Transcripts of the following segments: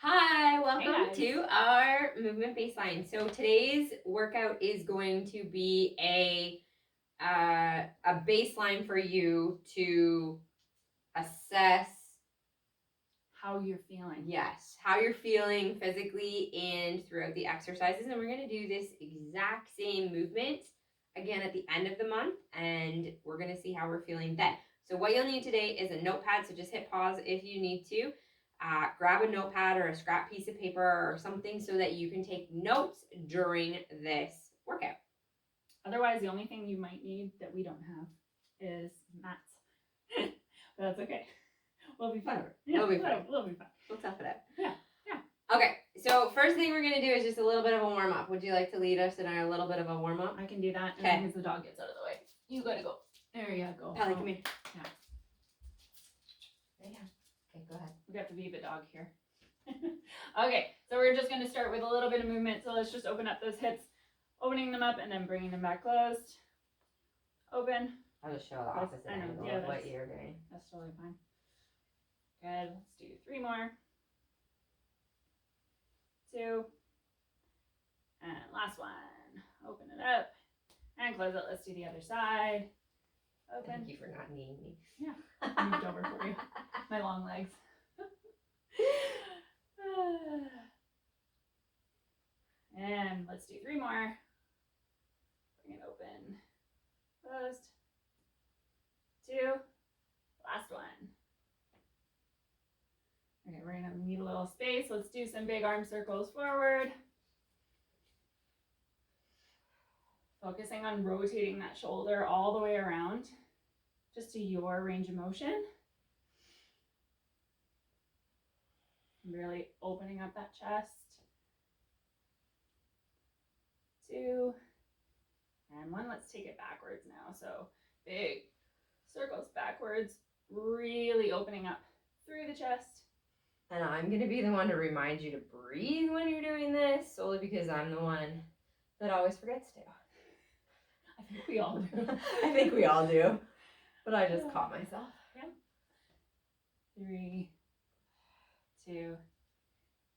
Hi, welcome guys. to our movement baseline. So today's workout is going to be a baseline for you to assess How you're feeling. yes, how you're feeling physically and throughout the exercises. And we're going to do this exact same movement again at the end of the month, and we're going to see how we're feeling then. So what you'll need today is a notepad, so just hit pause if you need to. Grab a notepad or a scrap piece of paper or something so that you can take notes during this workout. Otherwise, the only thing you might need that we don't have is mats. But that's okay. We'll be fine. Whatever. Yeah, We'll be fine. We'll be fine. We'll tough it out. Yeah. Okay, so first thing we're going to do is just a little bit of a warm-up. Would you like to lead us in our little bit of a warm-up? I can do that as Okay. long as the dog gets out of the way. You gotta go. There you go. Pally, come here. Yeah. Right here. Okay, go ahead. We got the Viva dog here. Okay, so we're just going to start with a little bit of movement. So let's just open up those hips, opening them up and then bringing them back closed. Open. I'll just show the opposite I know, angle yeah, of what that's- you're doing. That's totally fine. Good. Let's do 3 more. 2. And last one. Open it up and close it. Let's do the other side. Open. Thank you for not needing me. Yeah. I moved over for you. My long legs. And let's do 3 more. Bring it open. Closed. 2. Last one. Okay, we're gonna need a little space. Let's do some big arm circles forward. Focusing on rotating that shoulder all the way around, just to your range of motion. Really opening up that chest. 2. And 1. Let's take it backwards now. So big circles backwards, really opening up through the chest. And I'm going to be the one to remind you to breathe when you're doing this, solely because I'm the one that always forgets to. I think we all do. I think we all do. But I just caught myself. Yeah. 3, 2,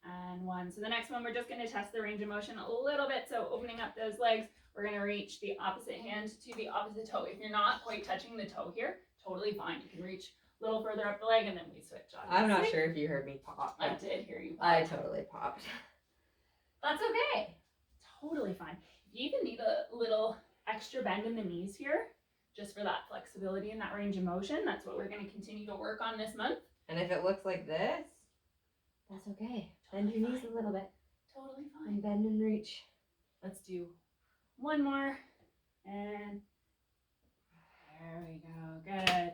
and 1. So the next one, we're just going to test the range of motion a little bit. So opening up those legs, we're going to reach the opposite hand to the opposite toe. If you're not quite touching the toe here, totally fine. You can reach a little further up the leg and then we switch on. I'm not sure if you heard me pop. I did hear you pop. I totally popped. That's okay. Totally fine. You even need a little extra bend in the knees here, just for that flexibility and that range of motion. That's what we're going to continue to work on this month. And if it looks like this, that's okay. Bend your knees a little bit. Totally fine. And bend and reach. Let's do 1 more. And there we go. Good.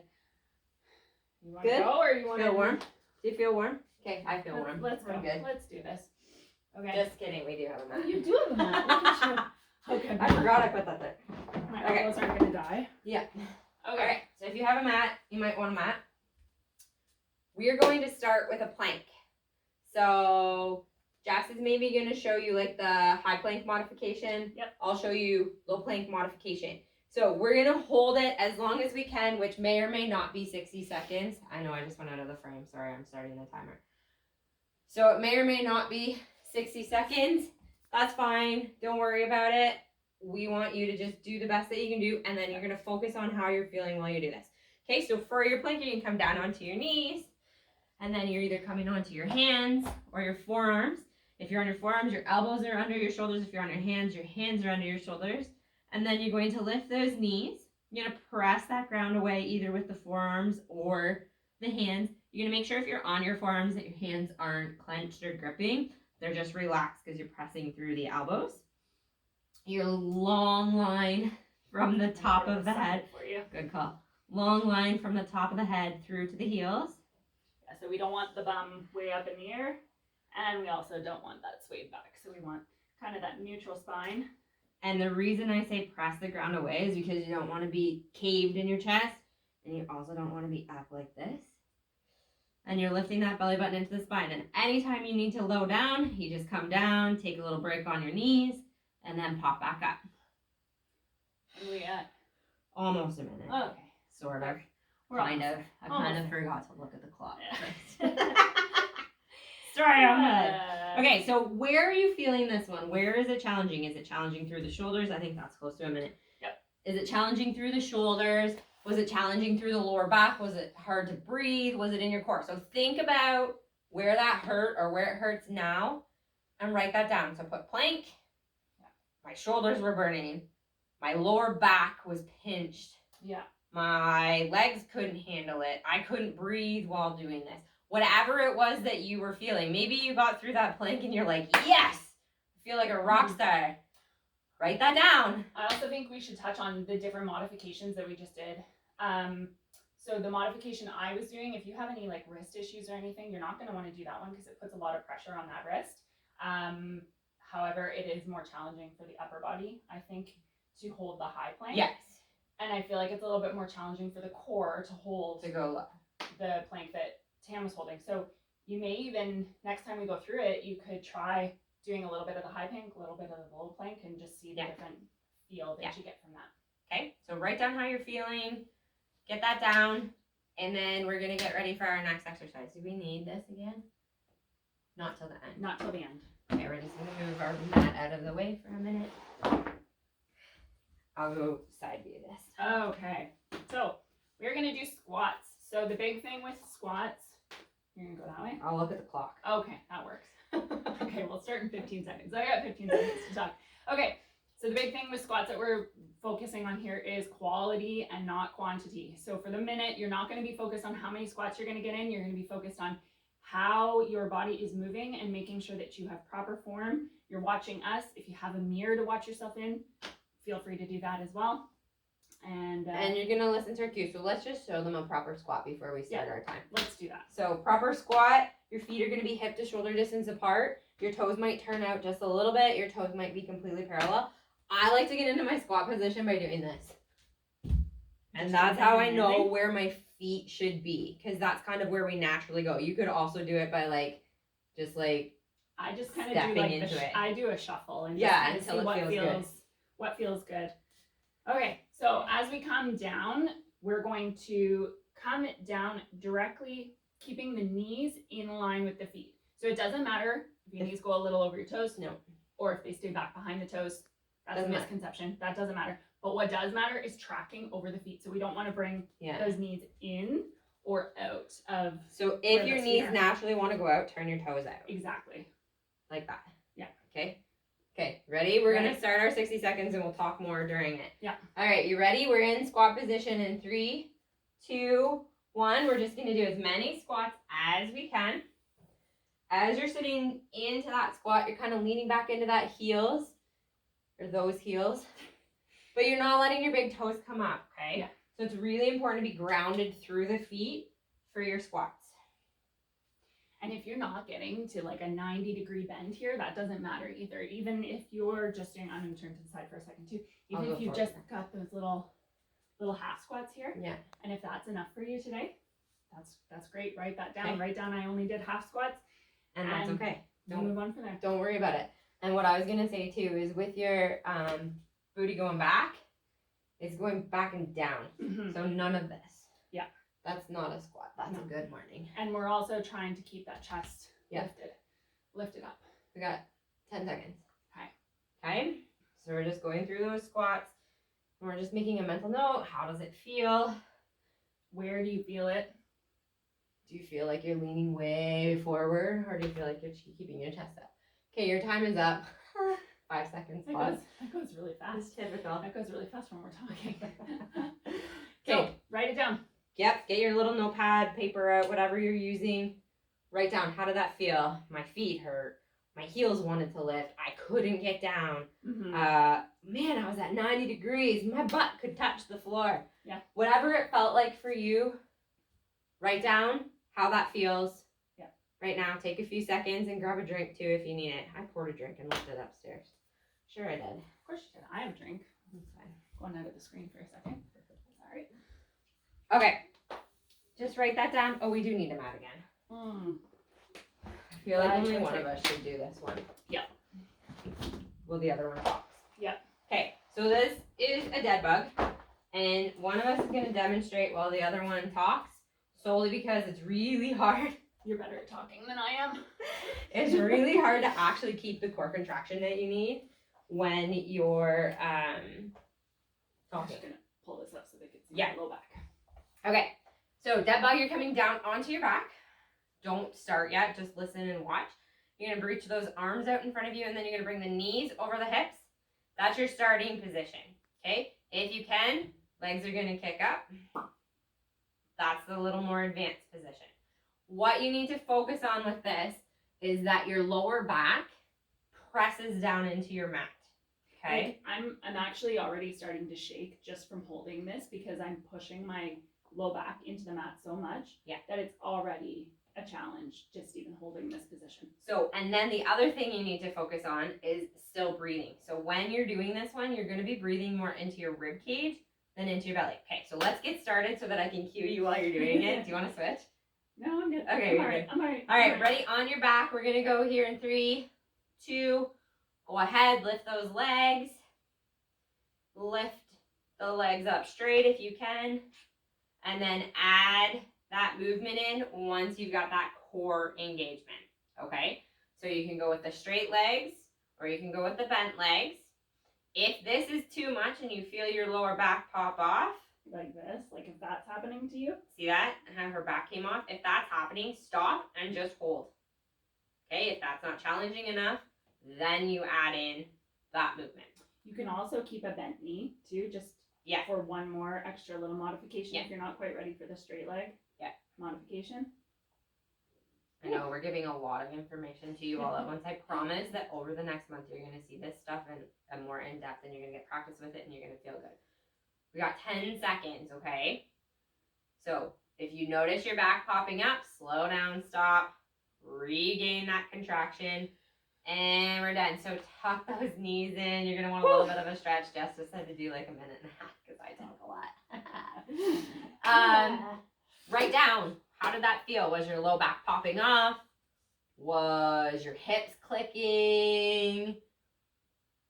You want to Good? go or you want Feel to warm? Do you feel warm? Okay, I feel warm. Let's go. I'm good. Let's do this. Okay. Just kidding, we do have a mat. You do have a mat. Look at you. Okay. I forgot I put that there. My Okay. elbows aren't going to die. Yeah. Okay. Okay, so if you have a mat, you might want a mat. We are going to start with a plank. So Jax is maybe going to show you like the high plank modification. Yep. I'll show you low plank modification. So we're going to hold it as long as we can, which may or may not be 60 seconds. I know I just went out of the frame. Sorry, I'm starting the timer. So it may or may not be 60 seconds. That's fine. Don't worry about it. We want you to just do the best that you can do, and then you're going to focus on how you're feeling while you do this. Okay, so for your plank, you can come down onto your knees, and then you're either coming onto your hands or your forearms. If you're on your forearms, your elbows are under your shoulders. If you're on your hands are under your shoulders. And then you're going to lift those knees. You're going to press that ground away either with the forearms or the hands. You're going to make sure if you're on your forearms that your hands aren't clenched or gripping. They're just relaxed because you're pressing through the elbows. Your long line from the top of the head. For you. Good call. Long line from the top of the head through to the heels. Yeah, so we don't want the bum way up in the air, and we also don't want that swayed back. So we want kind of that neutral spine. And the reason I say press the ground away is because you don't want to be caved in your chest, and you also don't want to be up like this. And you're lifting that belly button into the spine. And anytime you need to low down, you just come down, take a little break on your knees, and then pop back up. What are we at? Almost a minute. Okay. Sort of. We're Kind of. almost I kind of there. forgot to look at the clock. Yeah. triumphant. Okay, so where are you feeling this one? Where is it challenging? Is it challenging through the shoulders? I think that's close to a minute. Yep. Is it challenging through the shoulders? Was it challenging through the lower back? Was it hard to breathe? Was it in your core? So think about where that hurt or where it hurts now and write that down. So put plank. My shoulders were burning. My lower back was pinched. Yeah. My legs couldn't handle it. I couldn't breathe while doing this. Whatever it was that you were feeling. Maybe you got through that plank and you're like, yes, I feel like a rock star. Write that down. I also think we should touch on the different modifications that we just did. So the modification I was doing, if you have any like wrist issues or anything, you're not going to want to do that one because it puts a lot of pressure on that wrist. However, it is more challenging for the upper body, I think, to hold the high plank. Yes. And I feel like it's a little bit more challenging for the core to hold To go low. the plank that Tam was holding. So you may even, next time we go through it, you could try doing a little bit of the high plank, a little bit of the low plank, and just see the different feel that you get from that. Okay, so write down how you're feeling, get that down, and then we're going to get ready for our next exercise. Do we need this again? Not till the end. Not till the end. Okay, we're just going to move our mat out of the way for a minute. I'll go side view this. Okay, so we're going to do squats. So the big thing with squats, you're going to go that way? I'll look at the clock. Okay, that works. Okay, we'll start in 15 seconds. I got 15 seconds to talk. Okay, so the big thing with squats that we're focusing on here is quality and not quantity. So for the minute, you're not going to be focused on how many squats you're going to get in. You're going to be focused on how your body is moving and making sure that you have proper form. You're watching us. If you have a mirror to watch yourself in, feel free to do that as well. And you're going to listen to our cue. So let's just show them a proper squat before we start our time. Let's do that. So proper squat, your feet are going to be hip to shoulder distance apart. Your toes might turn out just a little bit. Your toes might be completely parallel. I like to get into my squat position by doing this. And that's how I know where my feet should be, because that's kind of where we naturally go. You could also do it by I just kind of do like I do a shuffle and until see it feels good. What feels good. Okay, so as we come down, we're going to come down directly, keeping the knees in line with the feet. So it doesn't matter if your knees go a little over your toes, no, or if they stay back behind the toes. That's a misconception. That doesn't matter. But what does matter is tracking over the feet. So we don't want to bring those knees in or out of. So if your knees naturally want to go out, turn your toes out. Exactly. Like that. Yeah. Okay, ready? We're going to start our 60 seconds and we'll talk more during it. Yeah. All right, you ready? We're in squat position in 3, 2, 1. We're just going to do as many squats as we can. As you're sitting into that squat, you're kind of leaning back into that heels, or those heels, but you're not letting your big toes come up, okay? Yeah. So it's really important to be grounded through the feet for your squats. And if you're not getting to like a 90-degree bend here, that doesn't matter either. Even if you're just doing, I'm going to turn to the side for a second too. Even if you've just got those little half squats here. Yeah. And if that's enough for you today, that's great. Write that down. Okay. Write down I only did half squats. And that's okay. Don't move on from there. Don't worry about it. And what I was going to say too is with your booty going back, it's going back and down. Mm-hmm. So none of this. Yeah. That's not a squat. That's a good morning. And we're also trying to keep that chest lifted up. We got 10 seconds. Okay. So we're just going through those squats. And we're just making a mental note. How does it feel? Where do you feel it? Do you feel like you're leaning way forward, or do you feel like you're keeping your chest up? Okay, your time is up. 5 seconds. Pause. That goes really fast. It's typical. That goes really fast when we're talking. Okay, write it down. Yep, get your little notepad, paper out, whatever you're using. Write down, how did that feel? My feet hurt. My heels wanted to lift. I couldn't get down. Mm-hmm. Man, I was at 90 degrees. My butt could touch the floor. Yeah. Whatever it felt like for you, write down how that feels. Yeah. Right now, take a few seconds and grab a drink too if you need it. I poured a drink and left it upstairs. Sure I did. Of course you did. I have a drink. That's fine. Going out of the screen for a second. All right. Okay. Just write that down. Oh, we do need a mat again. I feel like only one of us should do this one. Yeah. Well, the other one talks. Yeah. Okay, so this is a dead bug, and one of us is going to demonstrate while the other one talks, solely because it's really hard You're better at talking than I am. It's really hard to actually keep the core contraction that you need when you're I'm talking. just gonna pull this up so they can see Yeah. my low back. Okay, so dead bug, you're coming down onto your back. Don't start yet, just listen and watch. You're gonna reach those arms out in front of you, and then you're gonna bring the knees over the hips. That's your starting position, okay? If you can, legs are gonna kick up. That's the little more advanced position. What you need to focus on with this is that your lower back presses down into your mat, okay? Like, I'm actually already starting to shake just from holding this because I'm pushing my low back into the mat so much that it's already a challenge just even holding this position. So, and then the other thing you need to focus on is still breathing. So when you're doing this one, you're going to be breathing more into your rib cage than into your belly. Okay, so let's get started so that I can cue you while you're doing it. Do you want to switch? No, I'm good. Okay, I'm you're alright. good. I'm alright. All right, ready? On your back. We're going to go here in 3, 2, go ahead, lift those legs. Lift the legs up straight if you can. And then add that movement in once you've got that core engagement, okay? So you can go with the straight legs or you can go with the bent legs. If this is too much and you feel your lower back pop off, Like this, like if that's happening to you. see that? How her back came off? If that's happening, stop and just hold. Okay, if that's not challenging enough, then you add in that movement. You can also keep a bent knee too, just for one more extra little modification if you're not quite ready for the straight leg modification. I know we're giving a lot of information to you all at once. I promise that over the next month you're going to see this stuff and more in depth, and you're going to get practice with it, and you're going to feel good. We got 10 seconds, okay? So if you notice your back popping up, slow down, stop, regain that contraction, and we're done. So tuck those knees in. You're going to want a little bit of a stretch. Jess just had to do like a minute and a half because I talk a lot. Write down, how did that feel? Was your low back popping off? Was your hips clicking?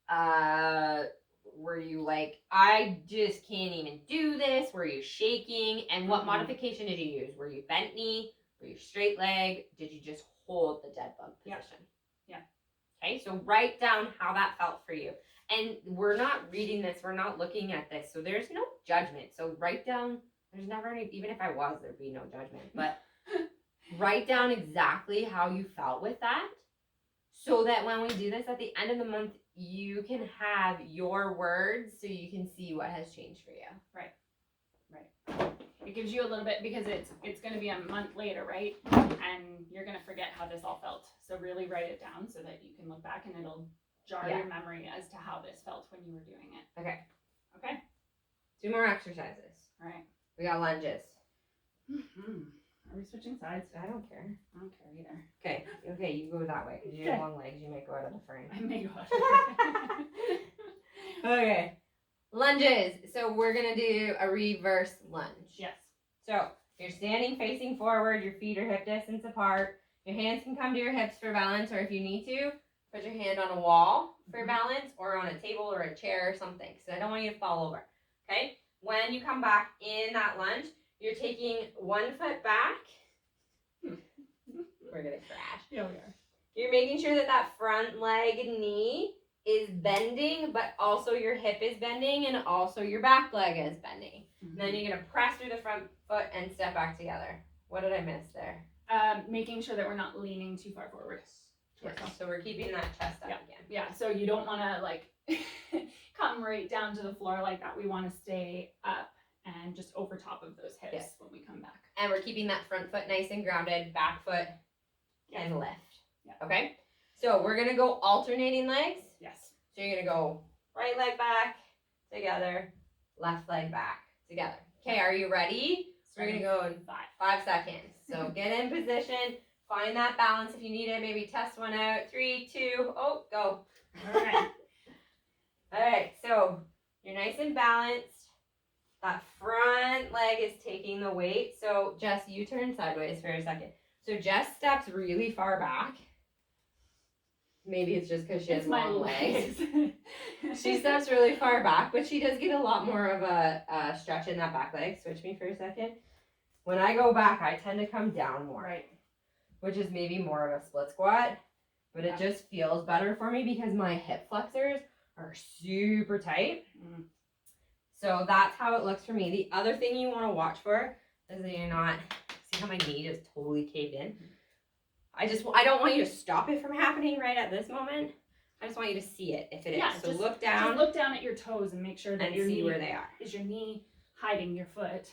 Were you like, I just can't even do this? Were you shaking? And what modification did you use? Were you bent knee? Were you straight leg? Did you just hold the dead bug position? Yeah. Okay, so write down how that felt for you. And we're not reading this, we're not looking at this, so there's no judgment. So write down, there's never any, even if I was, there'd be no judgment, but write down exactly how you felt with that so that when we do this at the end of the month, you can have your words so you can see what has changed for you. Right. It gives you a little bit because it's going to be a month later, right? And you're going to forget how this all felt. So really write it down so that you can look back and it'll jar your memory as to how this felt when you were doing it. Okay. Okay. 2 more exercises. All right. We got lunges. Are we switching sides? I don't care. I don't care either. Okay, you go that way because you have long legs. You might go out of the frame. I may go out. Okay. Lunges. So we're going to do a reverse lunge. Yes. So you're standing facing forward. Your feet are hip distance apart. Your hands can come to your hips for balance, or if you need to, put your hand on a wall for balance or on a table or a chair or something. So I don't want you to fall over. Okay? When you come back in that lunge, you're taking 1 foot back. We're going to crash. Yeah, we are. You're making sure that that front leg knee is bending, but also your hip is bending and also your back leg is bending. And then you're going to press through the front foot and step back together. What did I miss there? Making sure that we're not leaning too far forward. Yes. So we're keeping that chest up again. Yeah, so you don't want to like come right down to the floor like that. We want to stay up and just over top of those hips when we come back. And we're keeping that front foot nice and grounded, back foot and lift. Yeah. Okay? So we're going to go alternating legs. Yes. So you're going to go right leg back, together, left leg back, together. Okay, are you ready? We're going to go in 5 seconds. So get in position. Find that balance if you need it. Maybe test one out. 3, 2, oh, go. All right. All right, so you're nice and balanced. That front leg is taking the weight. So Jess, you turn sideways for a second. So Jess steps really far back. Maybe it's just because she has long legs. She steps really far back, but she does get a lot more of a stretch in that back leg. Switch me for a second. When I go back, I tend to come down more. Right. which is maybe more of a split squat, but it just feels better for me because my hip flexors are super tight. So that's how it looks for me. The other thing you want to watch for is that you're not, see how my knee just totally caved in? I don't want you to stop it from happening right at this moment. I just want you to see it if it is. So just, look down. Just look down at your toes and make sure that and your see knee, where they are. Is your knee hiding your foot?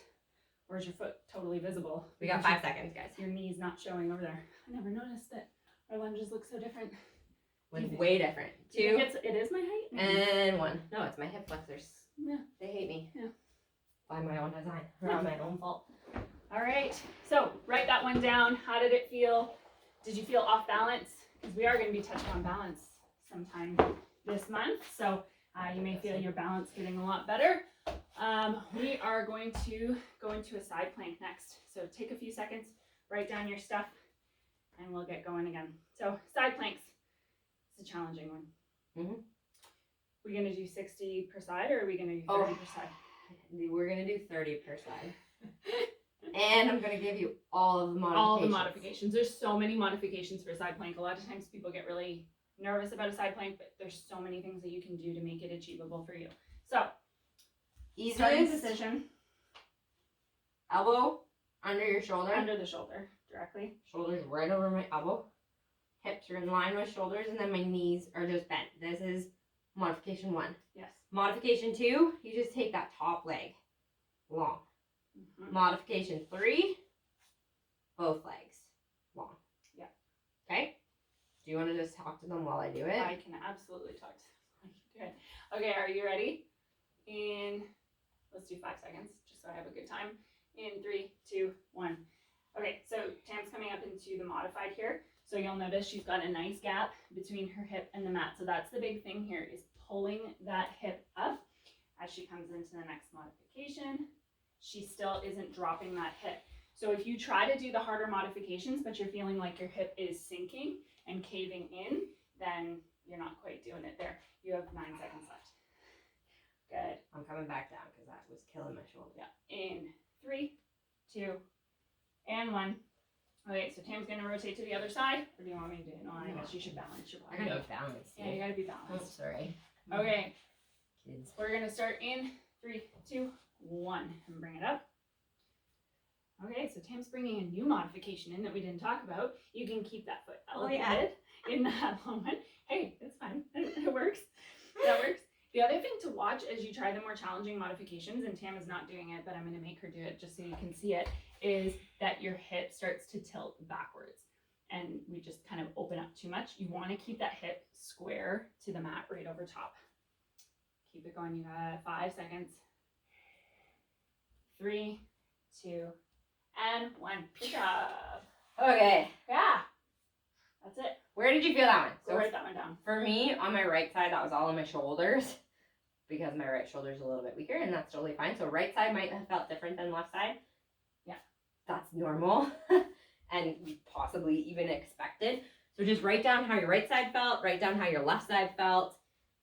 Or is your foot totally visible? We got 5 seconds, guys. Your knee's not showing over there. I never noticed that our lunges look so different. Way different. 2. It is my height? And 1. No, it's my hip flexors. Yeah. They hate me. Yeah. By my own design. Not my own fault. All right. So write that one down. How did it feel? Did you feel off balance? Because we are going to be touching on balance sometime this month. So you may feel your balance getting a lot better. We are going to go into a side plank next. So take a few seconds, write down your stuff, and we'll get going again. So side planks. It's a challenging one. Mm-hmm. We're going to do 60 per side, or are we going to do 30 per side? We're going to do 30 per side. And I'm going to give you all of the modifications. All the modifications. There's so many modifications for a side plank. A lot of times people get really nervous about a side plank, but there's so many things that you can do to make it achievable for you. So, starting position. Elbow under your shoulder. Under the shoulder, directly. Shoulders right over my elbow. Hips are in line with shoulders, and then my knees are just bent. This is modification 1. Yes. Modification 2, you just take that top leg long. Mm-hmm. Modification 3, both legs long. Yeah. Okay? Do you want to just talk to them while I do it? I can absolutely talk to them. Good. Okay, are you ready? Let's do 5 seconds, just so I have a good time. In 3, 2, 1. Okay, so Tam's coming up into the modified here. So you'll notice she's got a nice gap between her hip and the mat. So that's the big thing here, is pulling that hip up as she comes into the next modification. She still isn't dropping that hip. So if you try to do the harder modifications, but you're feeling like your hip is sinking and caving in, then you're not quite doing it there. You have 9 seconds left. Good. I'm coming back down because that was killing my shoulder. Yeah. In 3, 2, and 1. Okay, so Tam's going to rotate to the other side. Or do you want me to do it? No, I guess you should balance your body. I gotta balance. Yeah, you gotta be Oh, balanced. sorry. Okay, Kids. we're going to start in 3, 2, 1, and bring it up. Okay, so Tam's bringing a new modification in that we didn't talk about. You can keep that foot elevated in that moment. Hey, it's fine. It works. That works. The other thing to watch as you try the more challenging modifications, and Tam is not doing it, but I'm going to make her do it just so you can see it, is that your hip starts to tilt backwards. And we just kind of open up too much. You want to keep that hip square to the mat right over top. Keep it going. You got 5 seconds. 3, 2, and 1. Good job. Okay. Yeah. That's it. Where did you feel that one? So write that one down. For me, on my right side, that was all on my shoulders because my right shoulder is a little bit weaker, and that's totally fine. So right side might have felt different than left side. Yeah. That's normal and possibly even expected. So just write down how your right side felt, write down how your left side felt,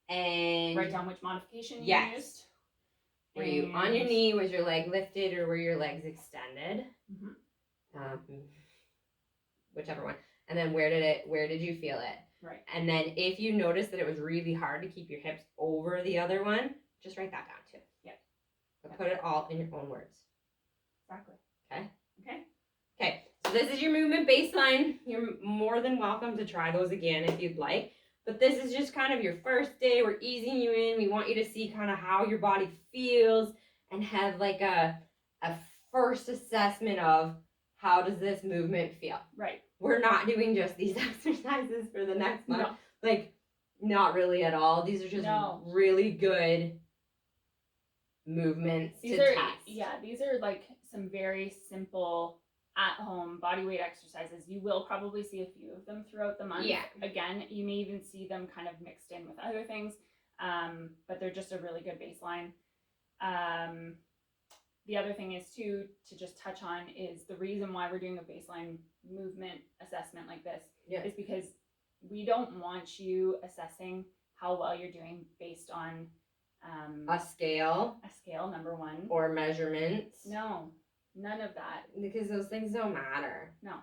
and write down which modification you used. Were you on your knee? Was your leg lifted, or were your legs extended? Mm-hmm. Whichever one. And then where did you feel it? Right. And then if you notice that it was really hard to keep your hips over the other one, just write that down too. Yep. But put it all in your own words. Exactly. Okay? Okay. Okay. So this is your movement baseline. You're more than welcome to try those again if you'd like. But this is just kind of your first day. We're easing you in. We want you to see kind of how your body feels and have like a first assessment of how does this movement feel. Right. We're not doing just these exercises for the next month. No. Like, not really at all. These are just really good movements to test. Yeah, these are like some very simple at-home bodyweight exercises. You will probably see a few of them throughout the month. Yeah. Again, you may even see them kind of mixed in with other things, but they're just a really good baseline. The other thing is too, to just touch on, is the reason why we're doing a baseline movement assessment like this is because we don't want you assessing how well you're doing based on a scale, number one, or measurements. No, none of that. Because those things don't matter. No.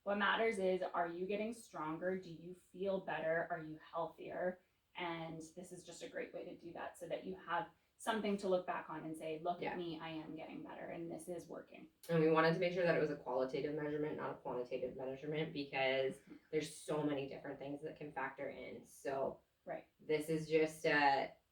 What matters is, are you getting stronger? Do you feel better? Are you healthier? And this is just a great way to do that so that you have something to look back on and say, look Yeah. at me, I am getting better and this is working. And we wanted to make sure that it was a qualitative measurement, not a quantitative measurement, because there's so many different things that can factor in. So Right. this is just